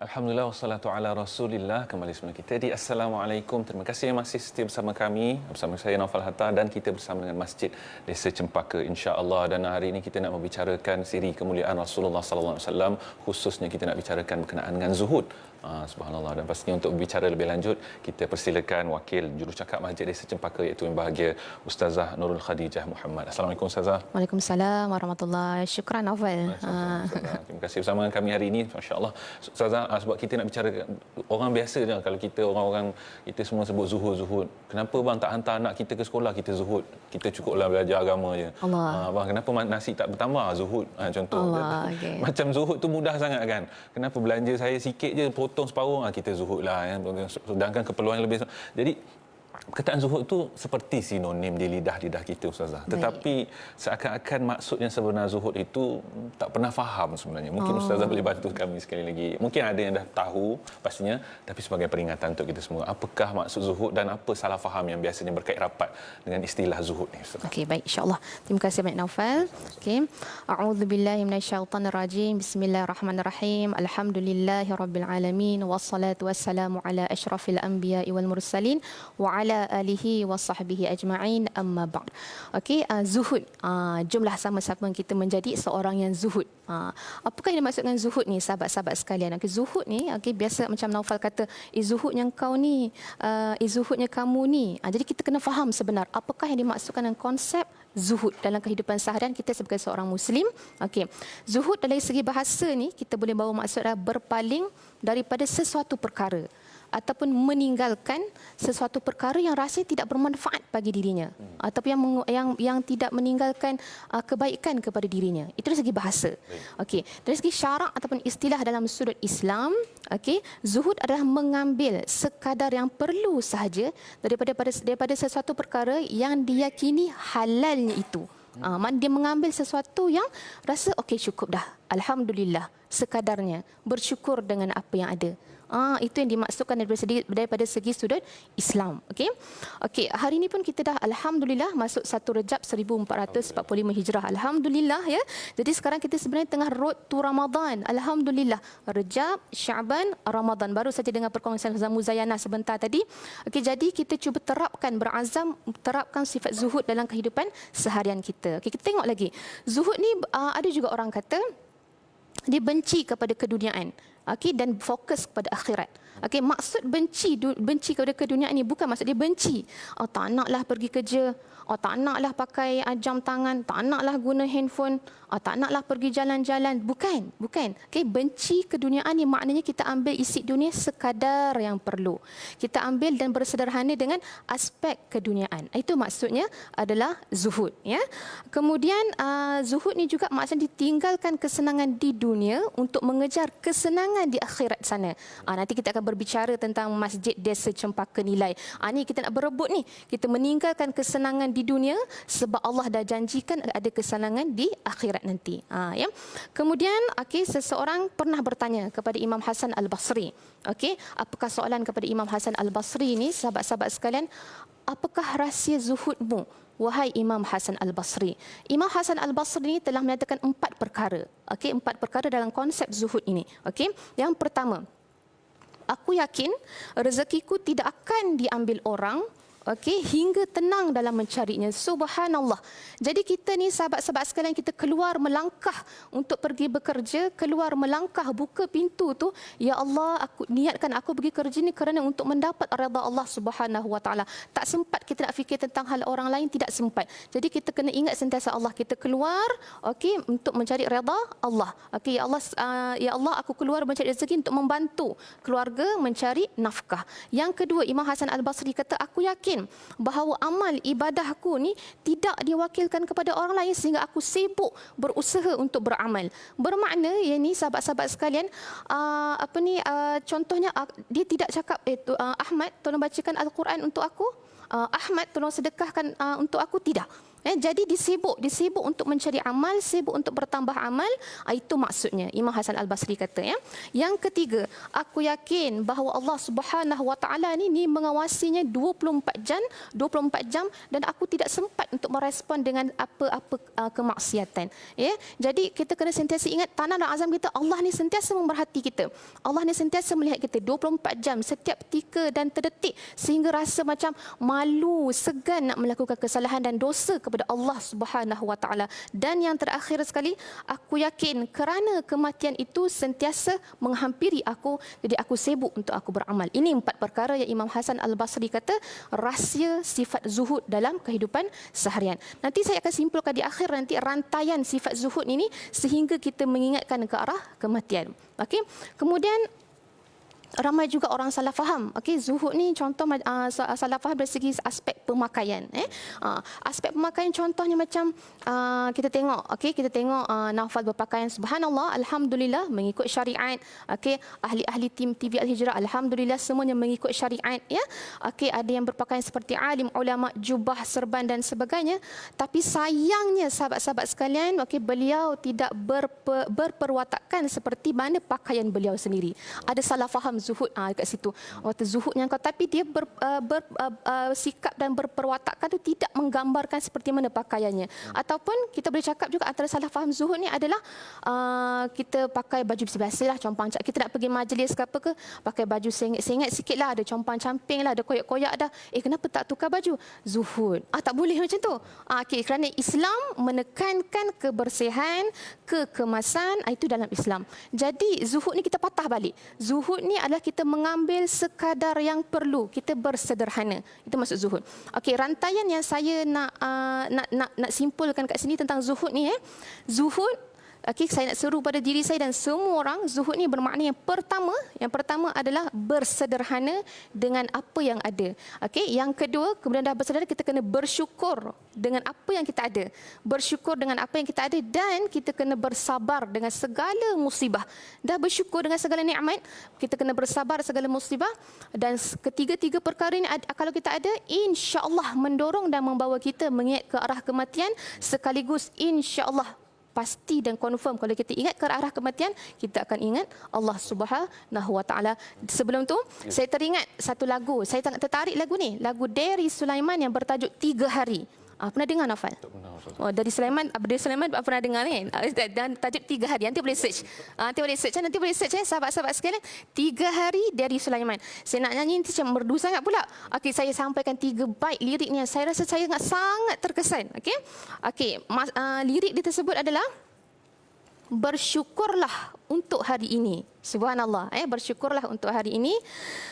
Alhamdulillah wassalatu ala Rasulillah. Kembali semula kita di Assalamualaikum. Terima kasih yang masih setia bersama kami, bersama saya Naufal Hatta, dan kita bersama dengan Masjid Desa Cempaka insya-Allah. Dan hari ini kita nak membicarakan siri kemuliaan Rasulullah sallallahu alaihi wasallam, khususnya kita nak bicarakan berkenaan dengan zuhud. Subhanallah. Dan pastinya untuk berbicara lebih lanjut, kita persilakan wakil jurucakap Masjid Desa Cempaka iaitu yang bahagia Ustazah Nurul Khadijah Muhammad. Assalamualaikum Ustazah. Waalaikumsalam warahmatullahi. Syukran Naufal. Terima kasih bersama dengan kami hari ini, masya-Allah. Ustazah, sebab kita nak bicara orang biasa je, kalau kita orang-orang kita semua sebut zuhud. Kenapa bang tak hantar anak kita ke sekolah, kita zuhud. Kita cukuplah belajar agama je. Bang, kenapa nasi tak bertambah, zuhud. Contoh. Allah, okay. Macam zuhud tu mudah sangat kan. Kenapa belanja saya sikit je potong separuh, kita zuhud lah ya. Sedangkan keperluan yang lebih. Jadi perkataan zuhud tu seperti sinonim di lidah-lidah kita Ustazah. Tetapi seakan-akan maksud yang sebenar zuhud itu tak pernah faham sebenarnya. Mungkin Ustazah boleh bantu kami sekali lagi. Mungkin ada yang dah tahu pastinya, tapi sebagai peringatan untuk kita semua. Apakah maksud zuhud dan apa salah faham yang biasanya berkait rapat dengan istilah zuhud ni Ustazah? Okey, baik, insya-Allah. Terima kasih banyak Naufal. Okey. A'udzubillahi minasyaitonirrajim. Bismillahirrahmanirrahim. Alhamdulillahirabbil alamin wassalatu wassalamu ala asyrafil anbiya'i wal mursalin wa ala alihi wa sahbihi ajma'in, amma ba'd. Okey, zuhud. Jumlah sama-sama kita menjadi seorang yang zuhud. Apakah yang dimaksudkan zuhud ni sahabat-sahabat sekalian? Okey, zuhud ni biasa macam Naufal kata, zuhudnya kau ni, zuhudnya kamu ni. Jadi kita kena faham sebenar apakah yang dimaksudkan dengan konsep zuhud dalam kehidupan seharian kita sebagai seorang muslim. Okey. Zuhud dari segi bahasa ni kita boleh bawa maksud berpaling daripada sesuatu perkara ataupun meninggalkan sesuatu perkara yang rasanya tidak bermanfaat bagi dirinya, ataupun yang tidak meninggalkan kebaikan kepada dirinya. Itu dari segi bahasa. Okey, dari segi syarak ataupun istilah dalam sudut Islam, okey, zuhud adalah mengambil sekadar yang perlu sahaja daripada sesuatu perkara yang diyakini halalnya itu. Dia mengambil sesuatu yang rasa okey, cukup dah, alhamdulillah, sekadarnya, bersyukur dengan apa yang ada. Itu yang dimaksudkan daripada segi sudut Islam. Okey. Okey, hari ini pun kita dah alhamdulillah masuk 1 Rejab 1445 Hijrah. Alhamdulillah ya. Jadi sekarang kita sebenarnya tengah road to Ramadan. Alhamdulillah. Rejab, Syaban, Ramadan. Baru saja dengan perkongsian Ustazah Muzayana sebentar tadi. Okey, jadi kita cuba terapkan sifat zuhud dalam kehidupan seharian kita. Okey, kita tengok lagi. Zuhud ni ada juga orang kata dia benci kepada keduniaan, okey, dan fokus kepada akhirat. Okey, maksud benci kepada keduniaan ini bukan maksud dia benci, tak naklah pergi kerja, tak naklah pakai jam tangan, tak naklah guna handphone, tak naklah pergi jalan-jalan. Bukan. Okey, benci keduniaan ni maknanya kita ambil isi dunia sekadar yang perlu. Kita ambil dan bersederhana dengan aspek keduniaan. Itu maksudnya adalah zuhud, ya. Kemudian zuhud ni juga maksudnya ditinggalkan kesenangan di dunia untuk mengejar kesenangan di akhirat sana. Nanti kita akan berbicara tentang Masjid Desa Cempaka Nilai. Ni kita nak berebut ni. Kita meninggalkan kesenangan di dunia sebab Allah dah janjikan ada kesenangan di akhirat nanti. Ya. Kemudian seseorang pernah bertanya kepada Imam Hasan Al-Basri. Okey, apakah soalan kepada Imam Hasan Al-Basri ni, sahabat-sahabat sekalian, apakah rahsia zuhudmu wahai Imam Hasan Al-Basri? Imam Hasan Al-Basri ni telah menyatakan 4 perkara. Okey, 4 perkara dalam konsep zuhud ini. Okey, yang pertama, aku yakin rezekiku tidak akan diambil orang, okey, hingga tenang dalam mencarinya. Subhanallah. Jadi kita ni sahabat-sahabat sekalian, kita keluar melangkah untuk pergi bekerja, keluar melangkah buka pintu tu, ya Allah, aku niatkan aku pergi kerja ni kerana untuk mendapat redha Allah Subhanahu Wa Taala. Tak sempat kita nak fikir tentang hal orang lain, tidak sempat. Jadi kita kena ingat sentiasa Allah. Kita keluar, okey, untuk mencari redha Allah. Okey, ya Allah, aku keluar mencari rezeki untuk membantu keluarga mencari nafkah. Yang kedua, Imam Hasan Al-Basri kata, aku yakin bahawa amal ibadahku ni tidak diwakilkan kepada orang lain sehingga aku sibuk berusaha untuk beramal. Bermakna ya ni sahabat-sahabat sekalian, contohnya dia tidak cakap Ahmad tolong bacakan Al-Quran untuk aku, Ahmad tolong sedekahkan untuk aku, tidak. Jadi disibuk untuk mencari amal, sibuk untuk bertambah amal. Itu maksudnya Imam Hasan Al-Basri kata. Yang ketiga, aku yakin bahawa Allah Subhanahu Wa Taala ni mengawasinya 24 jam dan aku tidak sempat untuk merespon dengan apa-apa kemaksiatan. Jadi kita kena sentiasa ingat tanam dan azam kita, Allah ni sentiasa memerhati kita. Allah ni sentiasa melihat kita 24 jam setiap tika dan terdetik, sehingga rasa macam malu, segan nak melakukan kesalahan dan dosa kepada Allah Subhanahu Wa Taala. Dan yang terakhir sekali, aku yakin kerana kematian itu sentiasa menghampiri aku, jadi aku sibuk untuk aku beramal. Ini 4 perkara yang Imam Hasan Al-Basri kata rahsia sifat zuhud dalam kehidupan seharian. Nanti saya akan simpulkan di akhir nanti rantaian sifat zuhud ini sehingga kita mengingatkan ke arah kematian. Okey. Kemudian ramai juga orang salah faham. Zuhud ni contoh salah faham dari segi aspek pemakaian. Aspek pemakaian contohnya macam kita tengok, Naufal berpakaian subhanallah, alhamdulillah mengikut syariat. Ahli-ahli tim TV Al-Hijrah alhamdulillah semuanya mengikut syariat. Ada yang berpakaian seperti alim, ulama, jubah, serban dan sebagainya. Tapi sayangnya sahabat-sahabat sekalian, beliau tidak berperwatakan seperti mana pakaian beliau sendiri. Ada salah faham zuhud kat situ. Waktu zuhudnya kau, tapi dia sikap dan berperwatakan itu tidak menggambarkan seperti mana pakaiannya. Ataupun kita boleh cakap juga antara salah faham zuhud ni adalah kita pakai baju biasa lah, compang kita nak pergi majlis ke apa ke, pakai baju sengit-sengit sikit lah, ada compang-camping lah, ada koyak-koyak dah. Kenapa tak tukar baju? Zuhud. Tak boleh macam tu. Kerana Islam menekankan kebersihan, kekemasan, itu dalam Islam. Jadi zuhud ni kita patah balik. Zuhud ni adalah kita mengambil sekadar yang perlu, kita bersederhana. Itu maksud zuhud. Rantaian yang saya nak simpulkan kat sini tentang zuhud ni. Zuhud, saya nak seru pada diri saya dan semua orang, zuhud ni bermakna yang pertama adalah bersederhana dengan apa yang ada. Yang kedua, kemudian dah bersederhana, kita kena bersyukur dengan apa yang kita ada. Bersyukur dengan apa yang kita ada dan kita kena bersabar dengan segala musibah. Dah bersyukur dengan segala nikmat, kita kena bersabar segala musibah, dan ketiga-tiga perkara ini kalau kita ada, insya-Allah mendorong dan membawa kita mengingat ke arah kematian, sekaligus insya-Allah pasti dan confirm kalau kita ingat ke arah kematian, kita akan ingat Allah Subhanahu Wa Taala. Sebelum tu, saya teringat satu lagu. Saya sangat tertarik lagu ni. Lagu Dari Sulaiman yang bertajuk 3 Hari. Pernah dengar, Naufal? Tak pernah. Dari Sulaiman pernah dengar kan? Dan tajuk 3 hari. Nanti boleh search. Nanti boleh search sahabat-sahabat sekalian. 3 hari dari Sulaiman. Saya nak nyanyi nanti macam merdu sangat pula. Saya sampaikan 3 bait lirik ni yang saya rasa saya sangat terkesan. Lirik dia tersebut adalah bersyukurlah untuk hari ini. Subhanallah. Bersyukurlah untuk hari ini.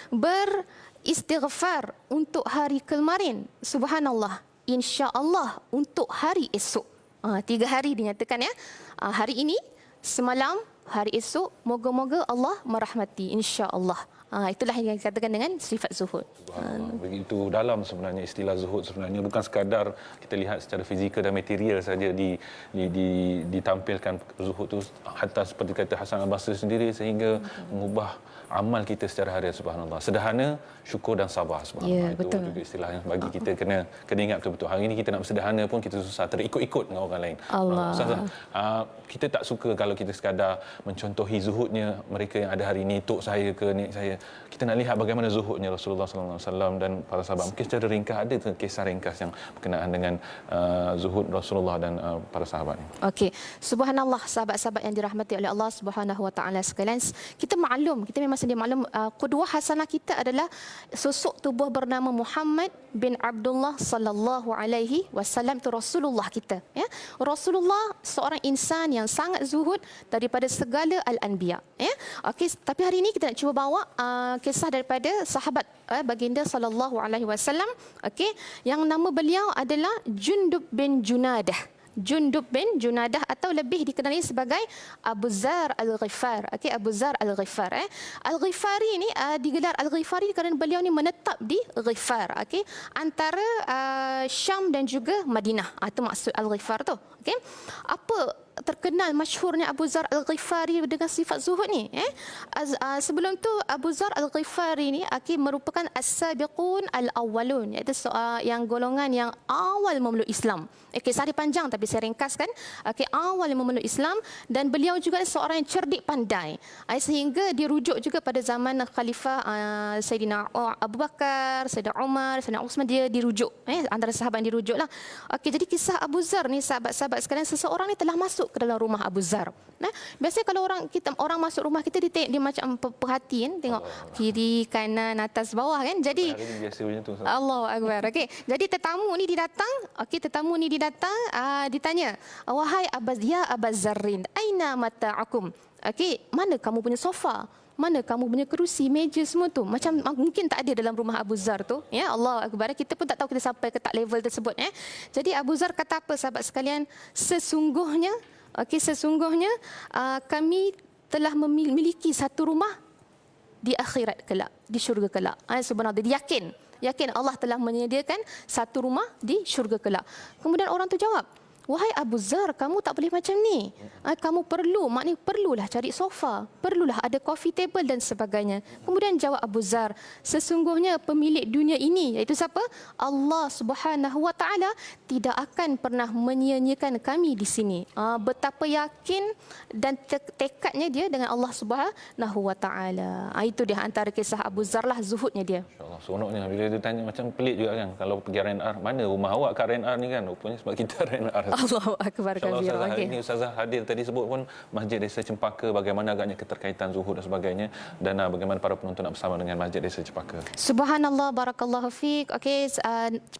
Beristighfar untuk hari kemarin. Subhanallah. InsyaAllah untuk hari esok. 3 hari dinyatakan ya. Hari ini, semalam, hari esok, moga-moga Allah merahmati. InsyaAllah. Itulah yang dikatakan dengan sifat zuhud. Begitu dalam sebenarnya istilah zuhud sebenarnya, bukan sekadar kita lihat secara fizikal dan material saja ditampilkan zuhud itu, hatta seperti kata Hasan Al-Basri sendiri, sehingga mengubah amal kita secara harian. Subhanallah. Sederhana, syukur dan sabar. Subhanallah. Itu juga istilah yang bagi kita kena ingat betul-betul. Hari ini kita nak bersederhana pun kita susah, terikut-ikut dengan orang lain. Allah. Kita tak suka kalau kita sekadar mencontohi zuhudnya mereka yang ada hari ini, tok saya ke nek saya. Kita nak lihat bagaimana zuhudnya Rasulullah SAW dan para sahabat. Mungkin secara ringkas ada kisah ringkas yang berkenaan dengan zuhud Rasulullah dan para sahabat. Subhanallah, sahabat-sahabat yang dirahmati oleh Allah Subhanahu Wa Taala sekalian. Kita maklum, kita memang sedia maklum, qudwah hasanah kita adalah sosok tubuh bernama Muhammad bin Abdullah sallallahu alaihi wasallam, itu Rasulullah kita, ya. Rasulullah seorang insan yang sangat zuhud daripada segala al-anbiya, ya. Tapi hari ini kita nak cuba bawa kisah daripada sahabat baginda sallallahu alaihi wasallam, yang nama beliau adalah Jundub bin Junadah. Jundub bin Junadah atau lebih dikenali sebagai Abu Zar Al-Ghifar. Abu Zar Al-Ghifar. Al-Ghifari ini digelar Al-Ghifari kerana beliau ni menetap di Ghifar, antara Syam dan juga Madinah. Itu maksud Al-Ghifar tu. Apa terkenal masyhurnya Abu Zar Al-Ghifari dengan sifat zuhud ni. Sebelum tu Abu Zar Al-Ghifari ni merupakan as-sabiqun al-awwalun, iaitu yang golongan yang awal memeluk Islam. Kisah dia panjang tapi saya ringkaskan. Awal memeluk Islam, dan beliau juga seorang yang cerdik pandai. Sehingga dirujuk juga pada zaman Khalifah Sayyidina Abu Bakar, Sayyidina Umar, Sayyidina Uthman, dia dirujuk. Antara sahabat yang dirujuk lah. Jadi kisah Abu Zar ni, sahabat-sahabat sekalian, seseorang ni telah masuk ke dalam rumah Abu Zar. Biasanya kalau orang masuk rumah kita, dia macam perhatian, tengok kiri, kanan, atas, bawah kan. Jadi biasa macam tu. Allahu Akbar. Jadi tetamu ni dia datang, ditanya, wahai Abu Zarrin, aina mata'akum? Mana kamu punya sofa? Mana kamu punya kerusi, meja, semua tu? Macam mungkin tak ada dalam rumah Abu Zar tu. Ya, Allah Akbar. Kita pun tak tahu kita sampai ke tak level tersebut. Jadi Abu Zar kata apa, sahabat sekalian? Sesungguhnya kami telah memiliki satu rumah di akhirat kelak, di syurga kelak. Subhanallah, dia yakin Allah telah menyediakan satu rumah di syurga kelak. Kemudian orang tu jawab, wahai Abu Zar, kamu tak boleh macam ni. Kamu maknanya perlulah cari sofa, perlulah ada coffee table dan sebagainya. Kemudian jawab Abu Zar, sesungguhnya pemilik dunia ini, iaitu siapa? Allah Subhanahu Wa Taala, tidak akan pernah menyia-nyiakan kami di sini. Betapa yakin dan tekadnya dia dengan Allah Subhanahu Wa Taala. Itu dia antara kisah Abu Zar lah, zuhudnya dia. InsyaAllah, seronoknya bila dia tanya, macam pelik juga kan. Kalau pergi R&R, mana rumah awak kat R&R ni kan? Rupanya sebab kita R&R. Allahu Akbar kabira. Hari ini Ustazah hadir tadi sebut pun Masjid Desa Cempaka, bagaimana agaknya keterkaitan zuhud dan sebagainya, dan bagaimana para penonton nak bersama dengan Masjid Desa Cempaka. Subhanallah, barakallahu fiik.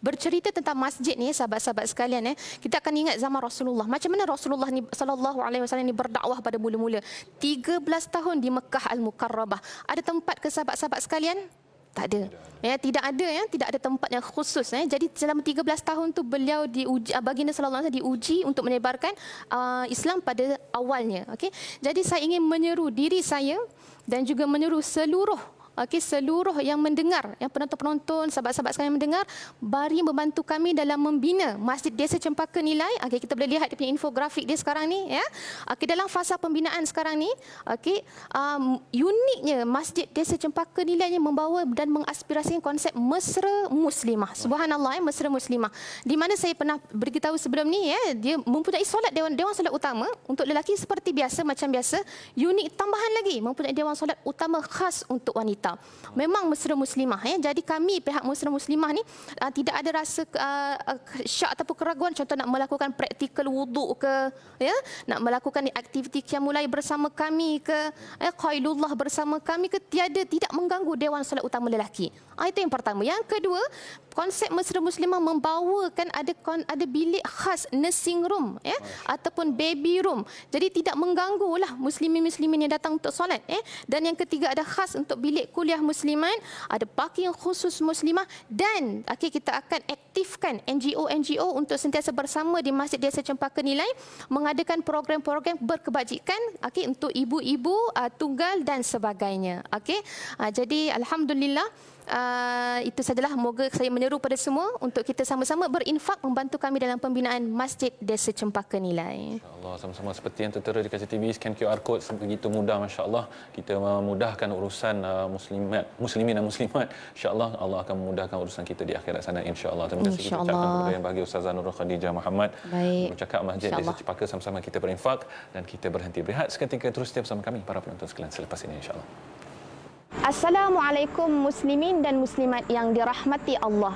Bercerita tentang masjid ni, sahabat-sahabat sekalian, kita akan ingat zaman Rasulullah. Macam mana Rasulullah ni sallallahu alaihi wasallam ni berdakwah pada mula-mula 13 tahun di Mekah Al-Mukarramah. Ada tempat ke sahabat-sahabat sekalian? Tak ada. Tidak ada tempat yang khusus. Jadi selama 13 tahun tu beliau diuji, baginda sallallahu alaihi wasallam diuji untuk menyebarkan Islam pada awalnya. Jadi saya ingin menyeru diri saya dan juga menyeru seluruh yang mendengar, yang penonton-penonton, sahabat-sahabat sekalian mendengar, mari membantu kami dalam membina Masjid Desa Cempaka Nilai. Kita boleh lihat dia punya infografik dia sekarang ni, ya. Dalam fasa pembinaan sekarang ni, uniknya Masjid Desa Cempaka Nilai yang membawa dan mengaspirasikan konsep mesra muslimah. Subhanallah, mesra muslimah. Di mana saya pernah beritahu sebelum ni, dia mempunyai solat dewan solat utama untuk lelaki seperti biasa, macam biasa. Unik tambahan lagi, mempunyai dewan solat utama khas untuk wanita. Memang mesra muslimah. Jadi kami pihak mesra muslimah ni tidak ada rasa syak ataupun keraguan, contoh nak melakukan praktikal wuduk ke, nak melakukan aktiviti qiyamul bersama kami ke, qailullah bersama kami ke, tidak mengganggu dewan solat utama lelaki. Itu yang pertama. Yang kedua, konsep mesra muslimah membawakan ada bilik khas nursing room, ataupun baby room. Jadi tidak mengganggulah muslimin-muslimin yang datang untuk solat. Dan yang ketiga, ada khas untuk bilik kuliah musliman, ada parking khusus muslimah, dan kita akan aktifkan NGO untuk sentiasa bersama di Masjid Desa Cempaka Nilai mengadakan program-program berkebajikan untuk ibu-ibu tunggal dan sebagainya. Jadi alhamdulillah, itu sajalah. Moga saya menyeru pada semua untuk kita sama-sama berinfak membantu kami dalam pembinaan Masjid Desa Cempaka Nilai. InsyaAllah, sama-sama seperti yang tertera di kaca TV, scan QR code begitu mudah, masya-Allah. Kita memudahkan urusan muslimin dan muslimat. Insya-Allah Allah akan memudahkan urusan kita di akhirat sana, insya-Allah. Terima kasih kita ucapkan kepada yang bahagia Ustazah Nurul Khadijah Muhammad. Bercakap Masjid Desa Cempaka, sama-sama kita berinfak dan kita berhenti berehat seketika. Terus setiap bersama kami para penonton sekalian selepas ini, insya-Allah. Assalamualaikum muslimin dan muslimat yang dirahmati Allah.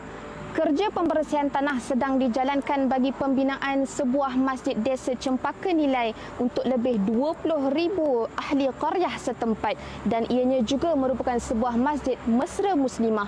Kerja pembersihan tanah sedang dijalankan bagi pembinaan sebuah Masjid Desa Cempaka Nilai untuk lebih 20,000 ahli qaryah setempat, dan ianya juga merupakan sebuah masjid mesra muslimah.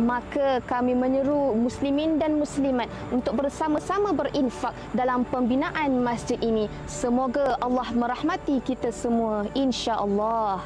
Maka kami menyeru muslimin dan muslimat untuk bersama-sama berinfak dalam pembinaan masjid ini. Semoga Allah merahmati kita semua, insya-Allah.